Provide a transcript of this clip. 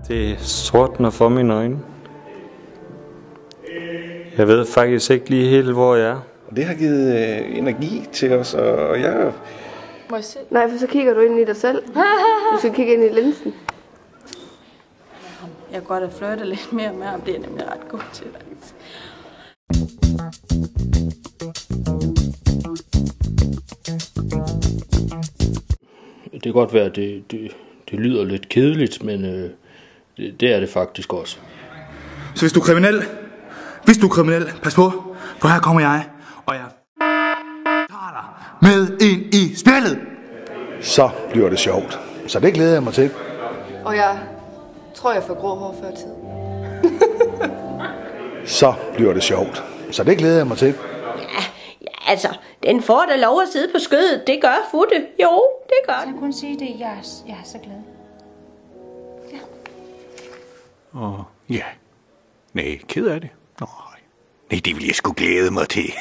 Det sortner for mine øjne. Jeg ved faktisk ikke lige helt, hvor jeg er. Det har givet energi til os, og jeg... Må jeg se? Nej, for så kigger du ind i dig selv. Du skal kigge ind i linsen. Jeg kan godt have flirtet lidt mere med ham. Det er nemlig ret god til. Det kan godt være, at det lyder lidt kedeligt, men det er det faktisk også. Så hvis du er kriminel, pas på, for her kommer jeg, og jeg tager dig med ind i spillet. Så bliver det sjovt. Så det glæder jeg mig til. Og jeg tror, jeg får grå hår før tid. Så bliver det sjovt. Så det glæder jeg mig til. Ja, altså, den får da lov at sidde på skødet. Det gør Futte. Jo, det gør den. Jeg kan kun sige det. Jeg er så glad. Ja. Og ja. Nej, ked af det. Nej, det vil jeg sgu glæde mig til.